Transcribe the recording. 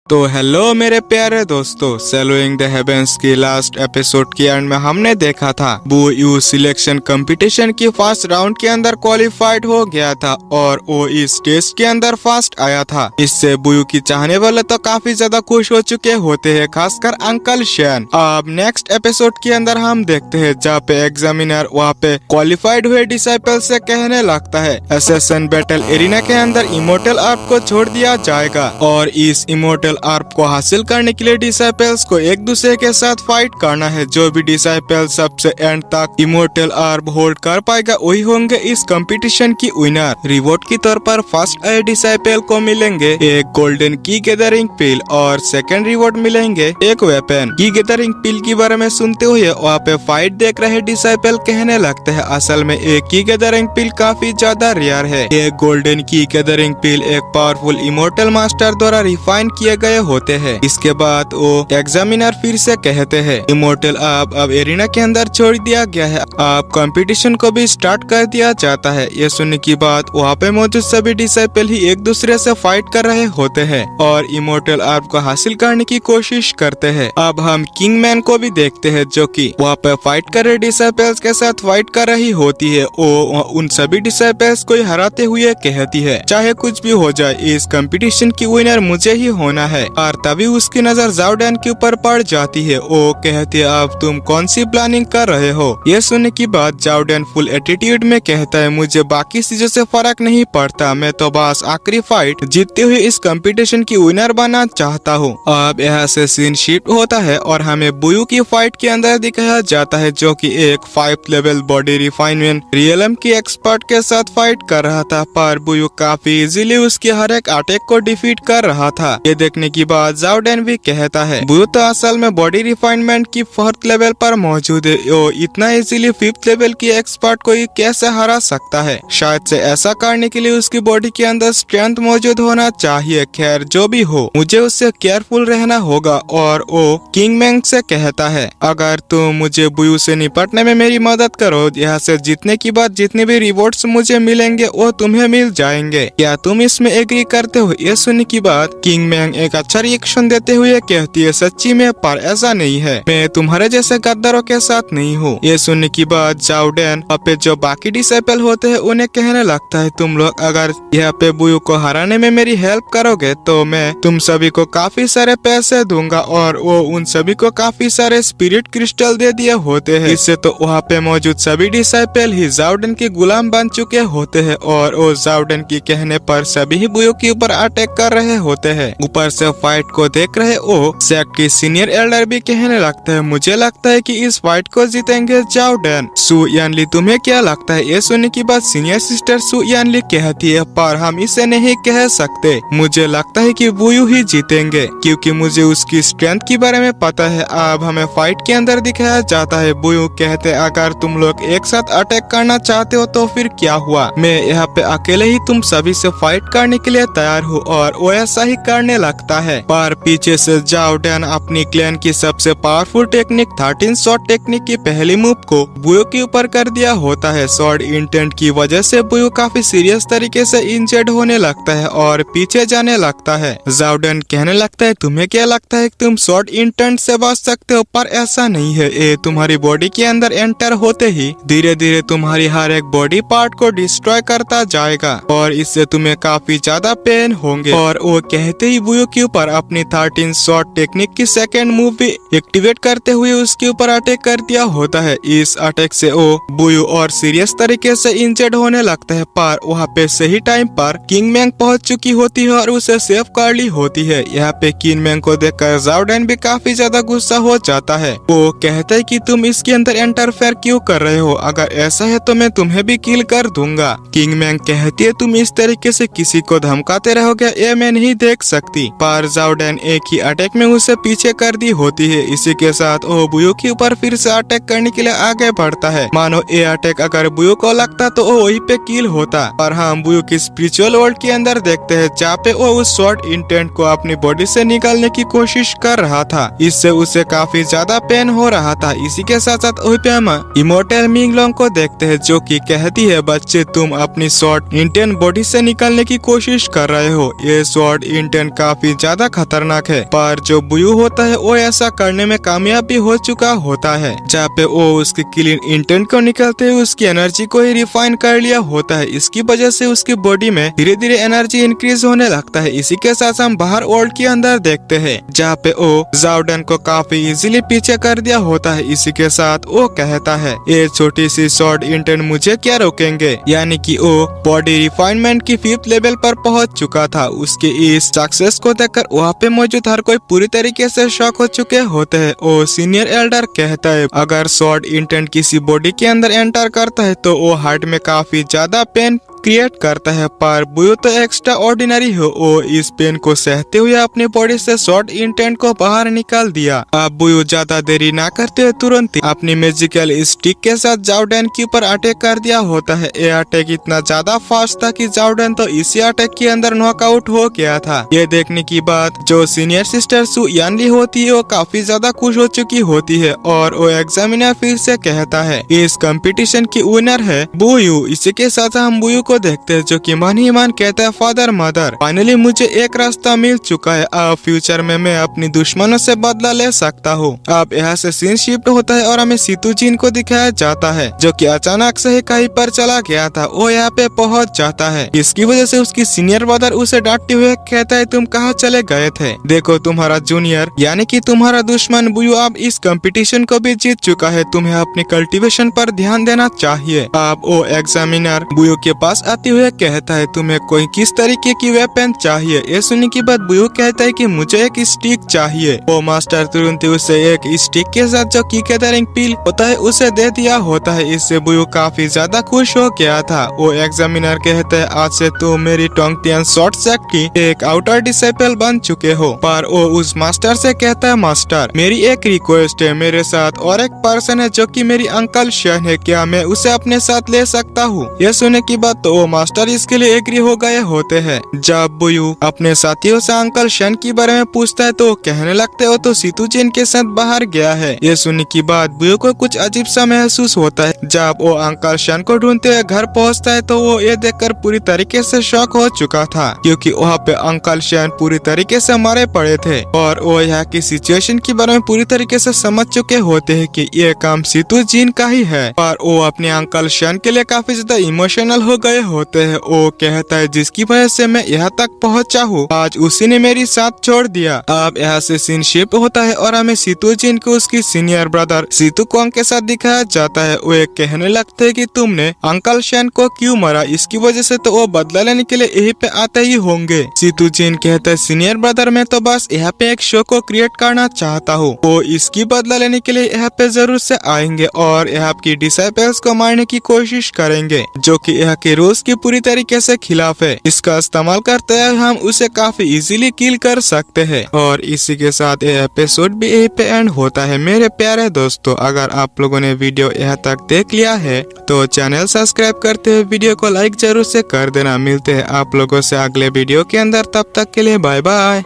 तो हेलो मेरे प्यारे दोस्तों, सैलूइंग द हेवेंस की लास्ट एपिसोड के एंड में हमने देखा था वो यू सिलेक्शन कंपटीशन की फर्स्ट राउंड के अंदर क्वालिफाइड हो गया था और वो इस टेस्ट के अंदर फर्स्ट आया था। इससे बुयू की चाहने वाले तो काफी ज्यादा खुश हो चुके होते हैं, खासकर अंकल शैन। अब नेक्स्ट एपिसोड के अंदर हम देखते हैं जहाँ पे एग्जामिनर वहाँ पे क्वालिफाइड हुए डिसाइपल से कहने लगता है एसेसन बैटल एरिना के अंदर इमोर्टल आर्प को छोड़ दिया जाएगा और इस इमोर्टल आर्प को हासिल करने के लिए डिसाइपल्स को एक दूसरे के साथ फाइट करना है। जो भी डिसाइपल सबसे एंड तक इमोर्टल आर्प होल्ड कर पाएगा वही होंगे इस कंपटीशन की विनर। रिवॉर्ड के तौर पर फर्स्ट आए डिसाइपल को मिलेंगे एक गोल्डन की गैदरिंग पिल और सेकंड रिवॉर्ड मिलेंगे एक वेपन। की गैदरिंग पिल के बारे में सुनते हुए वहाँ पे फाइट देख रहे डिसाइपल कहने लगते हैं असल में एक की गैदरिंग पिल काफी ज्यादा रेयर है। एक गोल्डन की गैदरिंग पिल एक पावरफुल इमोर्टल मास्टर द्वारा रिफाइन किए गए होते हैं। इसके बाद वो एग्जामिनर फिर से कहते हैं इमोर्टल आर्प अब एरिना के अंदर छोड़ दिया गया है, अब कंपटीशन को भी स्टार्ट कर दिया जाता है। ये सुनने की बात वहाँ पे मौजूद सभी डिसाइपल ही एक दूसरे से फाइट कर रहे होते हैं और इमोर्टल आर्प को हासिल करने की कोशिश करते हैं। अब हम किंग मैन को भी देखते हैं जो कि वहाँ पे फाइट कर रहे डिसाइपल्स के साथ फाइट कर रही होती है। वो उन सभी डिसाइपल्स को हराते हुए कहती है चाहे कुछ भी हो जाए इस कंपटीशन की विनर मुझे ही होना है। और तभी उसकी नजर जाओडैन के ऊपर पड़ जाती है। वो कहती है अब तुम कौन सी प्लानिंग कर रहे हो। ये सुनने की बात जाओडैन फुल एटीट्यूड में कहता है मुझे बाकी चीजों से फर्क नहीं पड़ता, मैं तो बस आखिरी फाइट जीतते हुए इस कंपटीशन की विनर बनना चाहता हूँ। अब यहाँ से सीन शिफ्ट होता है और हमें बुयू की फाइट के अंदर दिखाया जाता है जो कि एक 5th level body refinement realm की एक्सपर्ट के साथ फाइट कर रहा था, पर बुयू काफी इजीली उसके हर एक अटैक को डिफीट कर रहा था। ये देखने की बाद जाओडैन भी कहता है बुयू तो असल में बॉडी रिफाइनमेंट की 4th लेवल पर मौजूद है, वो इतना इजीली 5th लेवल की एक्सपर्ट को कैसे हरा सकता है। शायद से ऐसा करने के लिए उसकी बॉडी के अंदर स्ट्रेंथ मौजूद होना चाहिए। खैर जो भी हो मुझे उससे केयरफुल रहना होगा। और वो किंग मैंग से कहता है अगर तुम मुझे बुयू से निपटने में मेरी मदद करो, यहाँ से जीतने की बाद जितने भी रिवॉर्ड्स मुझे मिलेंगे वो तुम्हें मिल जाएंगे, क्या तुम इसमें एग्री करते हो। ये सुनने की बाद किंग मैंग एक अच्छा रिएक्शन देते हुए कहती है सच्ची में, पर ऐसा नहीं है, मैं तुम्हारे जैसे गद्दारों के साथ नहीं हूँ। ये सुनने की बाद जाओडैन पे जो बाकी डिसाइपल होते हैं उन्हें कहने लगता है तुम लोग अगर यहाँ पे बुयू को हराने में मेरी हेल्प करोगे तो मैं तुम सभी को काफी सारे पैसे दूंगा। और वो उन सभी को काफी सारे स्पिरिट क्रिस्टल दे दिए होते हैं। इससे तो वहाँ पे मौजूद सभी डिसाइपल ही जाओडैन के गुलाम बन चुके होते हैं और वो जाओडैन की कहने पर सभी ही बुयू के ऊपर अटैक कर रहे होते हैं। ऊपर से फाइट को देख रहे वो सेक्ट की सीनियर एल्डर भी कहने लगता है मुझे लगता है कि इस फाइट को जीतेंगे जाओडैन। सु यानली तुम्हें क्या लगता है। ये सुनने की बात सीनियर सिस्टर सु यानली कहती है पर हम इसे नहीं कह सकते, मुझे लगता है कि बुयू ही जीतेंगे क्योंकि मुझे उसकी स्ट्रेंथ के बारे में पता है। अब हमें फाइट के अंदर दिखाया जाता है बुयू कहते अगर तुम लोग एक साथ अटैक करना चाहते हो तो फिर क्या हुआ, मैं यहाँ पे अकेले ही तुम सभी से फाइट करने के लिए तैयार हूँ। और वो ऐसा ही करने लगता है पर पीछे से जाओडैन अपनी क्लैन की सबसे पावरफुल टेक्निक 13 शॉट टेक्निक की पहली मूव को बुयू के ऊपर कर दिया होता है। शॉर्ट इंटेंट की वजह से बुयू काफी सीरियस तरीके से इंजर्ड होने लगता है और पीछे जाने लगता है। जाओडैन कहने लगता है तुम्हें क्या लगता है कि तुम शॉर्ट इंटेंट से बच सकते हो, पर ऐसा नहीं है, ये तुम्हारी बॉडी के अंदर एंटर होते ही धीरे धीरे तुम्हारी हर एक बॉडी पार्ट को डिस्ट्रॉय करता जाएगा और इससे तुम्हें काफी ज्यादा पेन होंगे। और वो कहते ही बुयू के ऊपर अपनी 13 शॉट टेक्निक की सेकेंड मूव भी एक्टिवेट करते हुए उसके ऊपर अटैक कर दिया होता है। इस अटैक से वो बुयू और सीरियस तरीके से इंजर्ड होने लगता है, पर वहाँ पे सही टाइम पर किंग मैंग पहुंच चुकी होती है और उसे सेव कर ली होती है। यहाँ पे किंग मैंग को देखकर जाओडैन भी काफी ज्यादा गुस्सा हो जाता है। वो कहता है कि तुम इसके अंदर इंटरफेयर क्यों कर रहे हो, अगर ऐसा है तो मैं तुम्हें भी किल कर दूंगा। किंग मैंग कहती है तुम इस तरीके से किसी को धमकाते रहोगे ये मैं नहीं देख सकती, पर जाओडैन एक ही अटैक में उसे पीछे कर दी होती है। इसी के साथ वो बुयू के ऊपर फिर से अटैक करने के लिए आगे बढ़ता है। मानो ये अटैक अगर बुयू को लगता तो वो वही पे किल होता, पर हम बुयू की स्पिरिचुअल वर्ल्ड के अंदर देखते हैं जहाँ पे वो उस शॉर्ट इंटेंट को अपनी बॉडी से निकालने की कोशिश कर रहा था। इससे उसे काफी ज्यादा पेन हो रहा था। इसी के साथ साथ वही पे हम इमोर्टल मिंगलोंग को देखते हैं जो कि कहती है बच्चे तुम अपनी शॉर्ट इंटेंट बॉडी से निकालने की कोशिश कर रहे हो, ये शॉर्ट इंटेंट काफी ज्यादा खतरनाक है। पर जो बुयू होता है वो ऐसा करने में कामयाब भी हो चुका होता है, जहाँ पे वो उसके क्लीन इंटेंट को निकलते हुए उसकी एनर्जी को ही रिफाइन कर लिया होता है। इसकी वजह से उसकी बॉडी में धीरे धीरे एनर्जी इंक्रीज होने लगता है। इसी के साथ हम बाहर वर्ल्ड के अंदर देखते हैं, जहाँ पे वो जाओडेन को काफी इजीली पीछे कर दिया होता है। इसी के साथ वो कहता है, ये छोटी सी शॉर्ट इंटेंट मुझे क्या रोकेंगे। यानी कि वो बॉडी रिफाइनमेंट की 5th लेवल पर पहुंच चुका था। उसके इस सक्सेस को देखकर वहाँ पे मौजूद हर कोई पूरी तरीके से शॉक हो चुके होते हैं। वो सीनियर एल्डर कहता है, अगर शॉर्ट इंटेंट किसी बॉडी के अंदर एंटर करता है तो वो हार्ट में काफी ज्यादा पेन क्रिएट करता है। पर बुयू तो एक्स्ट्रा ऑर्डिनरी हो, वो इस पेन को सहते हुए अपनी बॉडी से शॉर्ट इंटेंट को बाहर निकाल दिया। अब बुयू ज्यादा देरी ना करते हुए तुरंत ही अपनी मैजिकल स्टिक के साथ जाओडेन के ऊपर अटैक कर दिया होता है। ये अटैक इतना ज्यादा फास्ट था कि जाओडेन तो इसी अटैक के अंदर नॉकआउट हो गया था। ये देखने की बात जो सीनियर सिस्टर सु यानली होती है वो काफी ज्यादा खुश हो चुकी होती है और वो एग्जामिनर फिर से कहता है, इस कंपटीशन की विनर है बुयू। इसी के साथ हम बुयू को देखते हैं, जो कि मन ही मन कहता है, फादर मदर फाइनली मुझे एक रास्ता मिल चुका है। अब फ्यूचर में मैं अपनी दुश्मनों से बदला ले सकता हूँ। अब यहाँ से सीन शिफ्ट होता है और हमें सीतू जिन को दिखाया जाता है, जो कि अचानक से ही कहीं पर चला गया था। वो यहाँ पे पहुँच जाता है, इसकी वजह से उसकी सीनियर ब्रदर उसे डांटते हुए कहता है, तुम कहाँ चले गए थे। देखो तुम्हारा जूनियर यानी कि तुम्हारा दुश्मन बुयू अब इस कंपटीशन को भी जीत चुका है। तुम्हें अपनी कल्टीवेशन पर ध्यान देना चाहिए। अब वो एग्जामिनर बुयू के पास आते हुए कहता है, तुम्हें कोई किस तरीके की वेपन चाहिए। ये सुनने के बाद बुयू कहता है कि मुझे एक स्टिक चाहिए। वो मास्टर तुरंत उसे एक स्टिक के साथ जो की गैदरिंग पिल होता है उसे दे दिया होता है। इससे बुयू काफी ज्यादा खुश हो गया था। वो एग्जामिनर कहते हैं, आज से तुम मेरी टोंगटियन शॉर्ट सेक्ट की एक आउटर डिसाइपल बन चुके हो। पर वो उस मास्टर से कहता है, मास्टर मेरी एक रिक्वेस्ट है, मेरे साथ और एक पर्सन है जो कि मेरी अंकल शन है, क्या मैं उसे अपने साथ ले सकता हूँ। यह सुनने की बात तो वो मास्टर इसके लिए एग्री हो गए होते हैं। जब बुयू अपने साथियों से अंकल शन के बारे में पूछता है तो वो कहने लगते हो तो सीतू जिन के साथ बाहर गया है। ये सुनने की बात बुयू को कुछ अजीब सा महसूस होता है। जब वो अंकल शन को ढूंढते हुए घर पहुंचता है तो वो ये देखकर पूरी तरीके से शॉक हो चुका था, क्योंकि वहाँ पे अंकल शन पूरी तरीके से मारे पड़े थे और वो यहाँ की सिचुएशन के बारे में पूरी तरीके से समझ चुके होते हैं कि ये काम सीतू जिन का ही है। पर वो अपने अंकल शन के लिए काफी ज्यादा इमोशनल हो गए होते हैं। वो कहता है, जिसकी वजह से मैं यहाँ तक पहुँचा हूँ, आज उसी ने मेरी साथ छोड़ दिया। अब यहाँ से सीन शिफ्ट होता है और हमें सीतू जिन को उसकी सीनियर ब्रदर सीतू कोंग के साथ दिखाया जाता है। वो कहने लगते है कि तुमने अंकल शन को क्यों मारा, इसकी वजह से तो वो बदला लेने के लिए यहीं पे आते ही होंगे। सीतू जिन कहता है, सीनियर ब्रदर मैं तो बस यहाँ पे एक शो को क्रिएट करना चाहता हूँ। वो इसकी बदला लेने के लिए यहाँ पे जरूर से आएंगे और यहाँ की डिसाइपल्स को मारने की कोशिश करेंगे, जो कि यहाँ के रूल्स की पूरी तरीके से खिलाफ है। इसका इस्तेमाल करते हुए हम उसे काफी इजीली किल कर सकते हैं। और इसी के साथ ये एपिसोड भी यहीं पे एंड होता है। मेरे प्यारे दोस्तों, अगर आप लोगों ने वीडियो यहाँ तक देख लिया है तो चैनल सब्सक्राइब करते हुए वीडियो को लाइक जरूर से कर देना। मिलते हैं आप लोगों से अगले वीडियो के अंदर, तब तक के लिए बाय बाय।